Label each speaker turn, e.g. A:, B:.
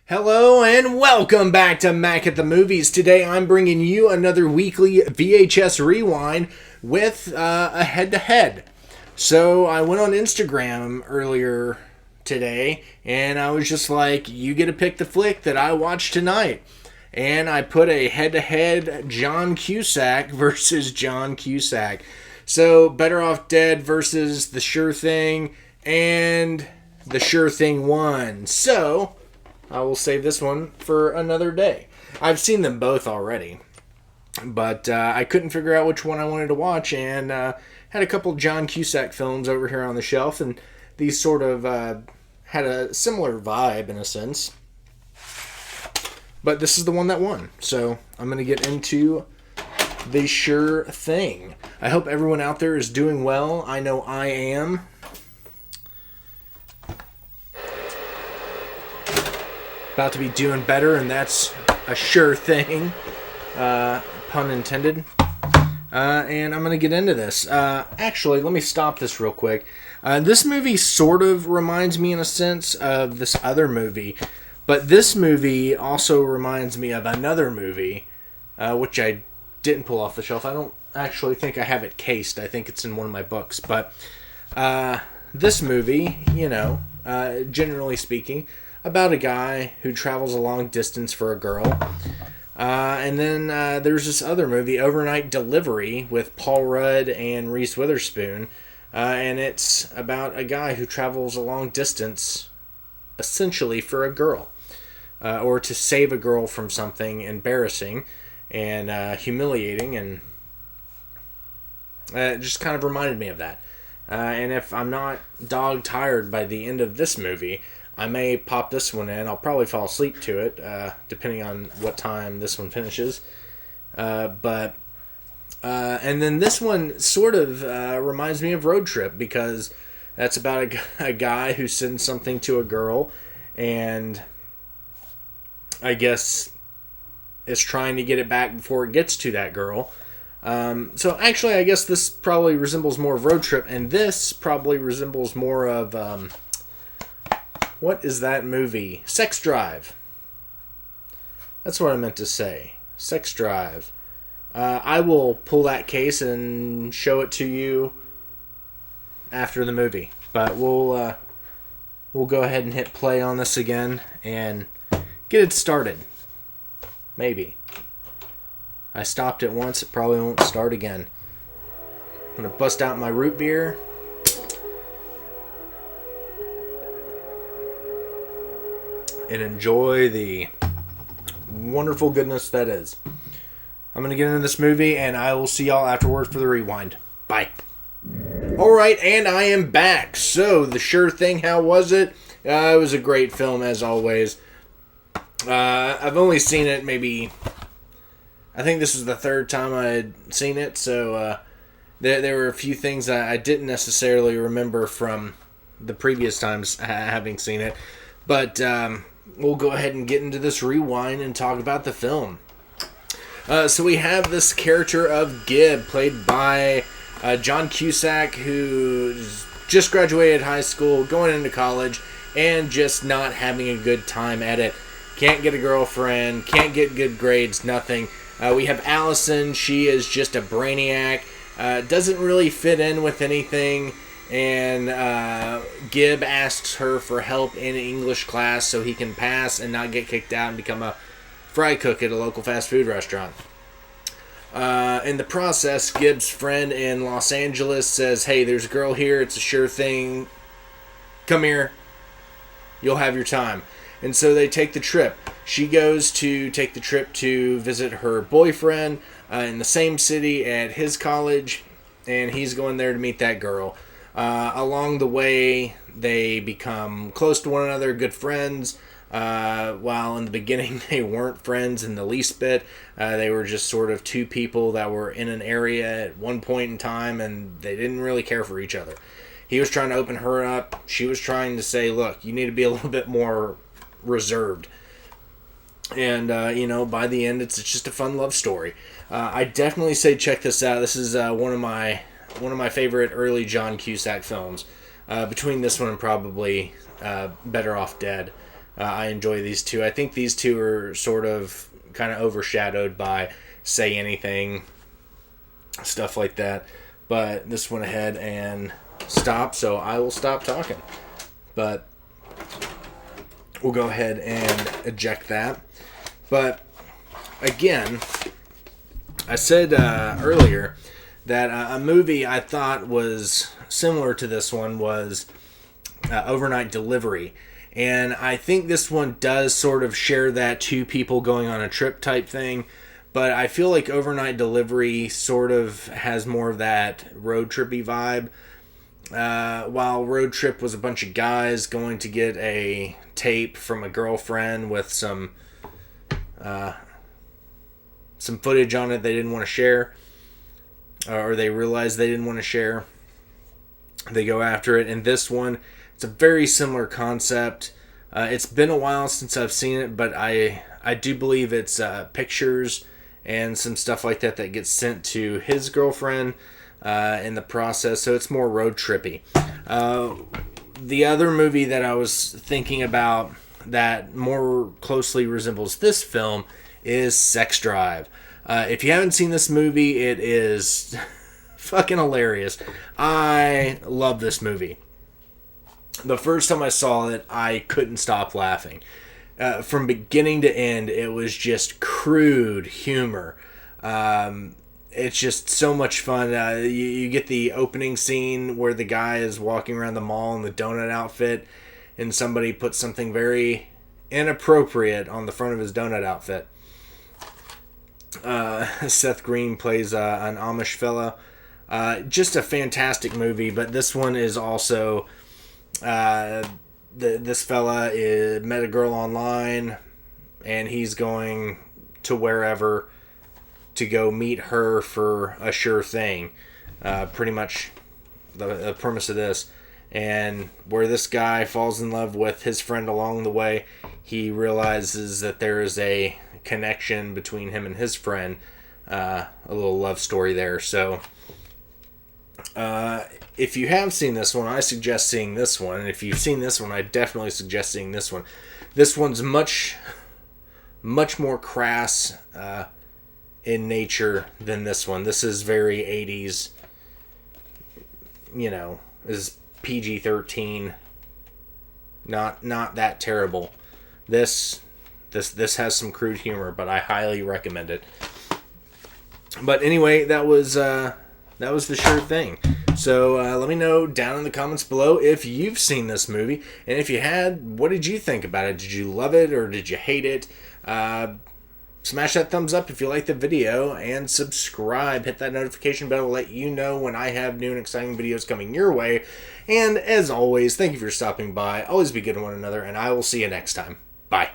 A: Hello and welcome back to Mac at the Movies. Today I'm bringing you another weekly VHS rewind with a head-to-head. So I went on Instagram earlier today and I was just like, you get to pick the flick that I watched tonight. And I put a head-to-head John Cusack versus John Cusack. So Better Off Dead versus The Sure Thing, and The Sure Thing won. So I will save this one for another day. I've seen them both already, but I couldn't figure out which one I wanted to watch, and had a couple John Cusack films over here on the shelf, and these sort of had a similar vibe in a sense. But this is the one that won, so I'm going to get into The Sure Thing. I hope everyone out there is doing well. I know I am. About to be doing better, and that's a sure thing. Pun intended. And I'm going to get into this. Actually, let me stop this real quick. This movie sort of reminds me in a sense of this other movie. But this movie also reminds me of another movie, which I didn't pull off the shelf. I don't actually think I have it cased. I think it's in one of my books. But this movie, generally speaking, about a guy who travels a long distance for a girl. And then there's this other movie, Overnight Delivery, with Paul Rudd and Reese Witherspoon. And it's about a guy who travels a long distance, essentially for a girl. Or to save a girl from something embarrassing and humiliating. And it just kind of reminded me of that. And if I'm not dog-tired by the end of this movie, I may pop this one in. I'll probably fall asleep to it, depending on what time this one finishes. And then this one sort of reminds me of Road Trip, because that's about a guy who sends something to a girl and I guess is trying to get it back before it gets to that girl. So actually, I guess this probably resembles more of Road Trip, and this probably resembles more of... what is that movie? Sex Drive. That's what I meant to say. Sex Drive. I will pull that case and show it to you after the movie. But we'll go ahead and hit play on this again and get it started. Maybe. I stopped it once. It probably won't start again. I'm going to bust out my root beer. And enjoy the wonderful goodness that is. I'm going to get into this movie, and I will see y'all afterward for the rewind. Bye. Alright, and I am back. So, The Sure Thing, how was it? It was a great film, as always. I've only seen it maybe... I think this was the third time I had seen it, so there were a few things I didn't necessarily remember from the previous times having seen it. But... we'll go ahead and get into this rewind and talk about the film. So we have this character of Gib, played by John Cusack, who's just graduated high school, going into college, and just not having a good time at it. Can't get a girlfriend, can't get good grades, nothing. We have Allison. She is just a brainiac. Doesn't really fit in with anything. And Gib asks her for help in English class so he can pass and not get kicked out and become a fry cook at a local fast food restaurant. In the process, Gib's friend in Los Angeles says, "Hey, there's a girl here. It's a sure thing. Come here. You'll have your time." And so they take the trip. She goes to take the trip to visit her boyfriend in the same city at his college, and he's going there to meet that girl. Along the way, they become close to one another, good friends. While in the beginning they weren't friends in the least bit. They were just sort of two people that were in an area at one point in time, and they didn't really care for each other. He was trying to open her up. She was trying to say, look, you need to be a little bit more reserved. And, by the end, it's just a fun love story. I definitely say check this out. This is one of my favorite early John Cusack films. Between this one and probably Better Off Dead. I enjoy these two. I think these two are sort of kind of overshadowed by Say Anything, stuff like that. But this went ahead and stopped, so I will stop talking. But we'll go ahead and eject that. But again, I said earlier that a movie I thought was similar to this one was Overnight Delivery. And I think this one does sort of share that two people going on a trip type thing. But I feel like Overnight Delivery sort of has more of that road trippy vibe. While Road Trip was a bunch of guys going to get a tape from a girlfriend with some footage on it they didn't want to share, or they realized they didn't want to share. They go after it. And this one, it's a very similar concept. It's been a while since I've seen it, but I do believe it's pictures and some stuff like that that gets sent to his girlfriend in the process, so it's more road trippy. The other movie that I was thinking about that more closely resembles this film is Sex Drive. If you haven't seen this movie, it is fucking hilarious. I love this movie. The first time I saw it, I couldn't stop laughing. From beginning to end, it was just crude humor. It's just so much fun. You get the opening scene where the guy is walking around the mall in the donut outfit, and somebody puts something very inappropriate on the front of his donut outfit. Seth Green plays an Amish fella. Just a fantastic movie, but this one is also... this fella met a girl online, and he's going to wherever to go meet her for a sure thing. Pretty much the premise of this. And where this guy falls in love with his friend along the way, he realizes that there is a connection between him and his friend. A little love story there. So if you have seen this one, I suggest seeing this one. And if you've seen this one, I definitely suggest seeing this one. This one's much more crass in nature than this one. This is very 80s, is PG-13. Not that terrible. This has some crude humor, but I highly recommend it. But anyway, that was the sure thing. So let me know down in the comments below if you've seen this movie, and if you had, what did you think about it? Did you love it or did you hate it? Smash that thumbs up if you like the video, and subscribe. Hit that notification bell to let you know when I have new and exciting videos coming your way. And as always, thank you for stopping by. Always be good to one another, and I will see you next time. Bye.